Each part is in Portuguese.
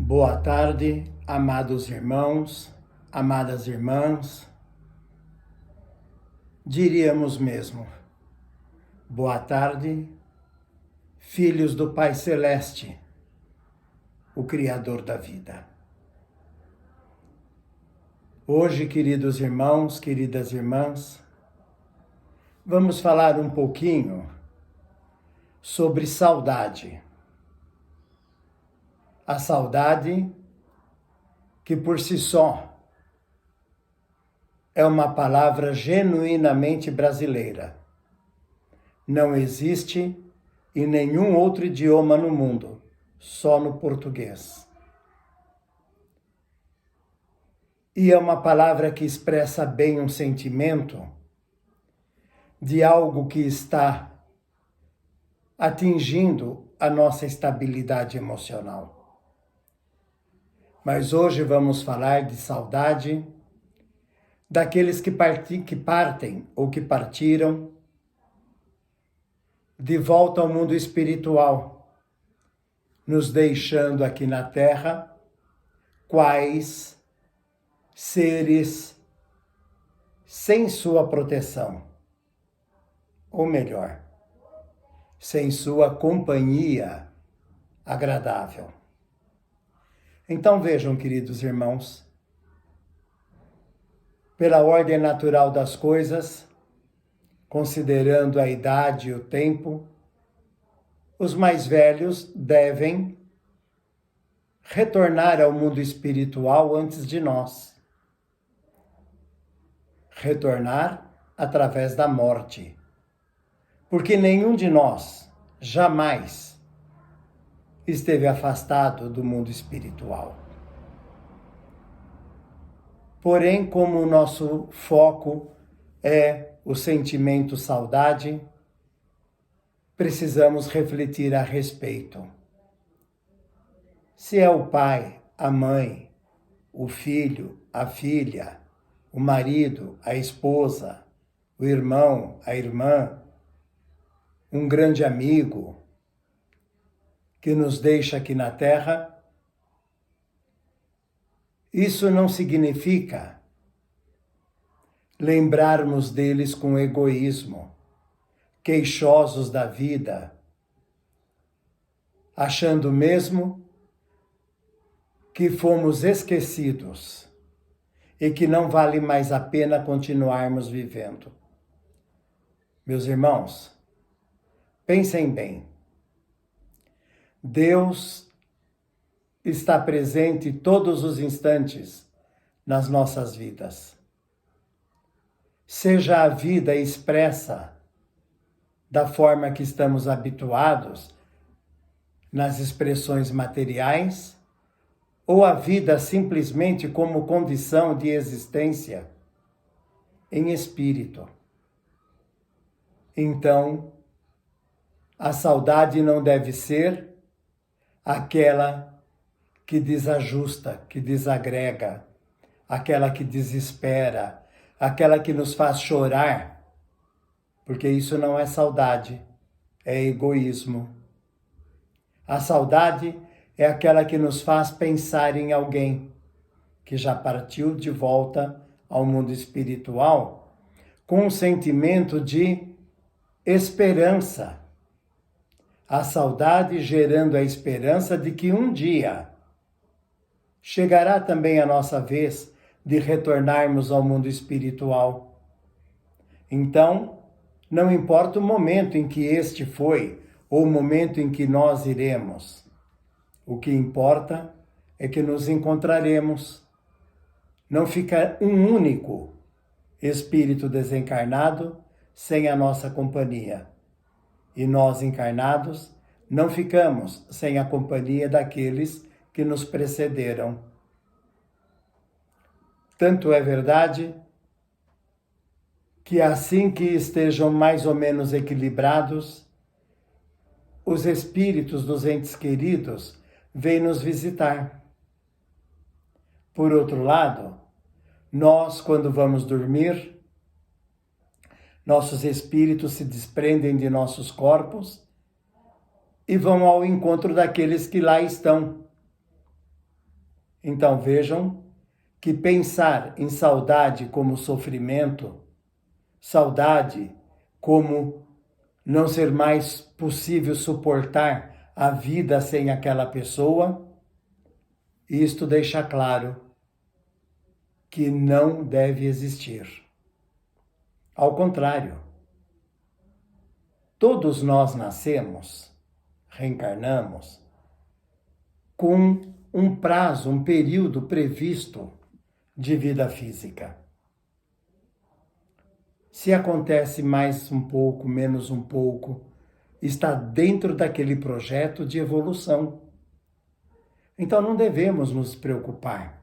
Boa tarde, amados irmãos, amadas irmãs. Diríamos mesmo, boa tarde, filhos do Pai Celeste, o Criador da vida. Hoje, queridos irmãos, queridas irmãs, vamos falar um pouquinho sobre saudade. A saudade que por si só é uma palavra genuinamente brasileira. Não existe em nenhum outro idioma no mundo, só no português. E é uma palavra que expressa bem um sentimento de algo que está atingindo a nossa estabilidade emocional. Mas hoje vamos falar de saudade daqueles que partem ou que partiram de volta ao mundo espiritual, nos deixando aqui na Terra quais seres sem sua proteção, ou melhor, sem sua companhia agradável. Então vejam, queridos irmãos, pela ordem natural das coisas, considerando a idade e o tempo, os mais velhos devem retornar ao mundo espiritual antes de nós. Retornar através da morte. Porque nenhum de nós jamais esteve afastado do mundo espiritual. Porém, como o nosso foco é o sentimento saudade, precisamos refletir a respeito. Se é o pai, a mãe, o filho, a filha, o marido, a esposa, o irmão, a irmã, um grande amigo que nos deixa aqui na Terra, isso não significa lembrarmos deles com egoísmo, queixosos da vida, achando mesmo que fomos esquecidos e que não vale mais a pena continuarmos vivendo. Meus irmãos, pensem bem. Deus está presente todos os instantes nas nossas vidas. Seja a vida expressa da forma que estamos habituados nas expressões materiais, ou a vida simplesmente como condição de existência em espírito. Então, a saudade não deve ser aquela que desajusta, que desagrega, aquela que desespera, aquela que nos faz chorar, porque isso não é saudade, é egoísmo. A saudade é aquela que nos faz pensar em alguém que já partiu de volta ao mundo espiritual com um sentimento de esperança. A saudade gerando a esperança de que um dia chegará também a nossa vez de retornarmos ao mundo espiritual. Então, não importa o momento em que este foi, ou o momento em que nós iremos. O que importa é que nos encontraremos. Não fica um único espírito desencarnado sem a nossa companhia. E nós, encarnados, não ficamos sem a companhia daqueles que nos precederam. Tanto é verdade que assim que estejam mais ou menos equilibrados, os espíritos dos entes queridos vêm nos visitar. Por outro lado, nós, quando vamos dormir, nossos espíritos se desprendem de nossos corpos e vão ao encontro daqueles que lá estão. Então vejam que pensar em saudade como sofrimento, saudade como não ser mais possível suportar a vida sem aquela pessoa, isto deixa claro que não deve existir. Ao contrário, todos nós nascemos, reencarnamos, com um prazo, um período previsto de vida física. Se acontece mais um pouco, menos um pouco, está dentro daquele projeto de evolução. Então não devemos nos preocupar.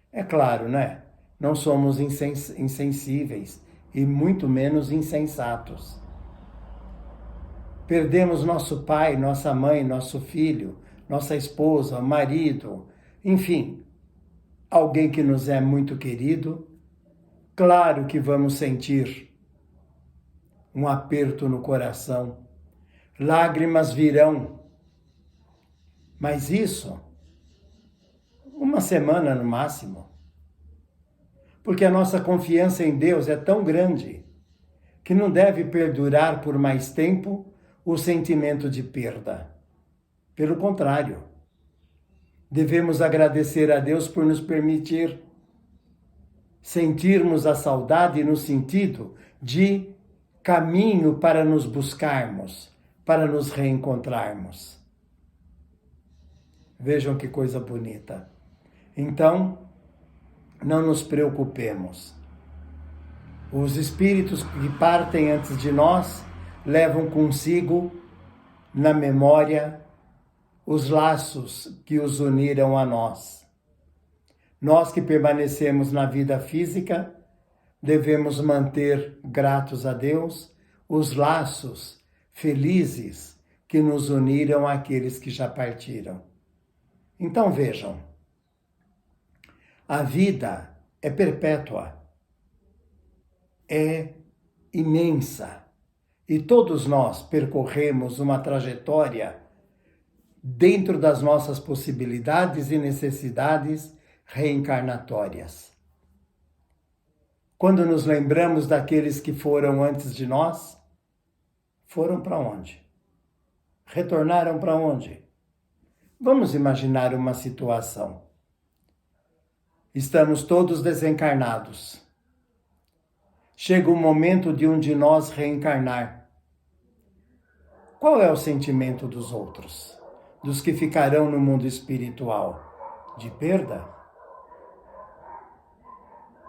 É claro, né? Não somos insensíveis e muito menos insensatos. Perdemos nosso pai, nossa mãe, nosso filho, nossa esposa, marido, enfim, alguém que nos é muito querido. Claro que vamos sentir um aperto no coração, lágrimas virão, mas isso, uma semana no máximo, porque a nossa confiança em Deus é tão grande que não deve perdurar por mais tempo o sentimento de perda. Pelo contrário, devemos agradecer a Deus por nos permitir sentirmos a saudade no sentido de caminho para nos buscarmos, para nos reencontrarmos. Vejam que coisa bonita. Então, não nos preocupemos. Os espíritos que partem antes de nós levam consigo, na memória, os laços que os uniram a nós. Nós que permanecemos na vida física, devemos manter, gratos a Deus, os laços felizes que nos uniram àqueles que já partiram. Então vejam, a vida é perpétua, é imensa, e todos nós percorremos uma trajetória dentro das nossas possibilidades e necessidades reencarnatórias. Quando nos lembramos daqueles que foram antes de nós, foram para onde? Retornaram para onde? Vamos imaginar uma situação. Estamos todos desencarnados. Chega o momento de um de nós reencarnar. Qual é o sentimento dos outros? Dos que ficarão no mundo espiritual? De perda?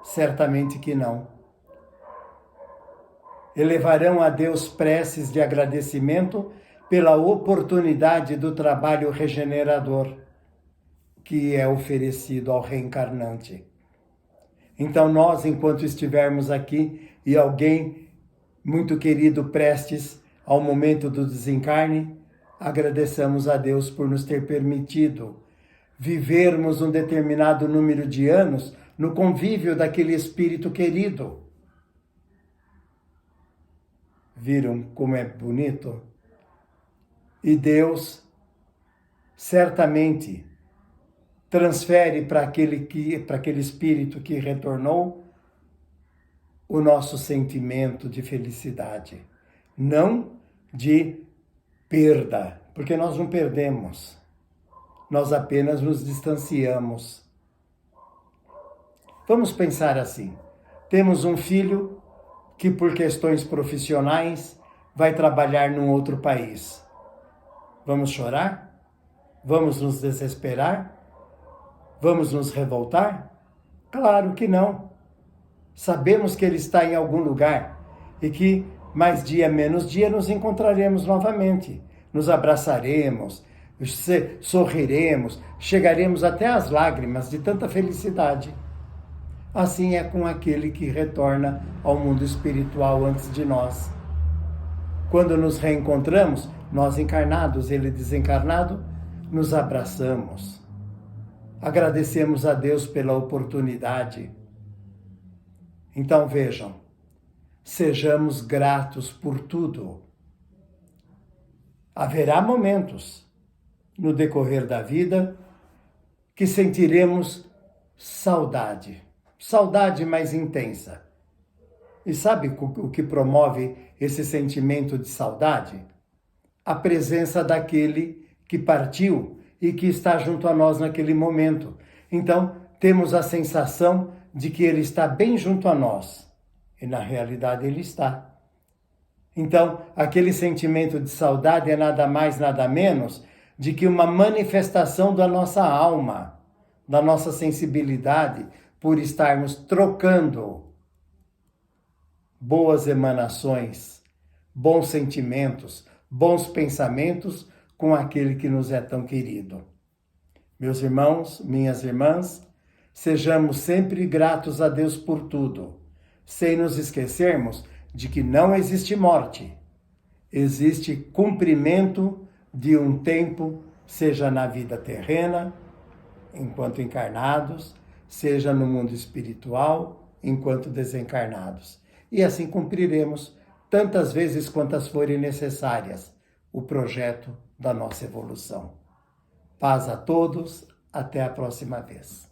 Certamente que não. Elevarão a Deus preces de agradecimento pela oportunidade do trabalho regenerador que é oferecido ao reencarnante. Então nós, enquanto estivermos aqui e alguém muito querido prestes ao momento do desencarne, agradeçamos a Deus por nos ter permitido vivermos um determinado número de anos no convívio daquele espírito querido. Viram como é bonito? E Deus certamente transfere para aquele espírito que retornou o nosso sentimento de felicidade, não de perda, porque nós não perdemos, nós apenas nos distanciamos. Vamos pensar assim, temos um filho que por questões profissionais vai trabalhar num outro país. Vamos chorar? Vamos nos desesperar? Vamos nos revoltar? Claro que não. Sabemos que ele está em algum lugar e que mais dia menos dia nos encontraremos novamente. Nos abraçaremos, sorriremos, chegaremos até às lágrimas de tanta felicidade. Assim é com aquele que retorna ao mundo espiritual antes de nós. Quando nos reencontramos, nós encarnados, ele desencarnado, nos abraçamos. Agradecemos a Deus pela oportunidade. Então vejam, sejamos gratos por tudo. Haverá momentos no decorrer da vida que sentiremos saudade. Saudade mais intensa. E sabe o que promove esse sentimento de saudade? A presença daquele que partiu e que está junto a nós naquele momento. Então, temos a sensação de que ele está bem junto a nós. E na realidade ele está. Então, aquele sentimento de saudade é nada mais, nada menos de que uma manifestação da nossa alma, da nossa sensibilidade, por estarmos trocando boas emanações, bons sentimentos, bons pensamentos com aquele que nos é tão querido. Meus irmãos, minhas irmãs, sejamos sempre gratos a Deus por tudo, sem nos esquecermos de que não existe morte, existe cumprimento de um tempo, seja na vida terrena, enquanto encarnados, seja no mundo espiritual, enquanto desencarnados. E assim cumpriremos tantas vezes quantas forem necessárias o projeto da nossa evolução. Paz a todos, até a próxima vez.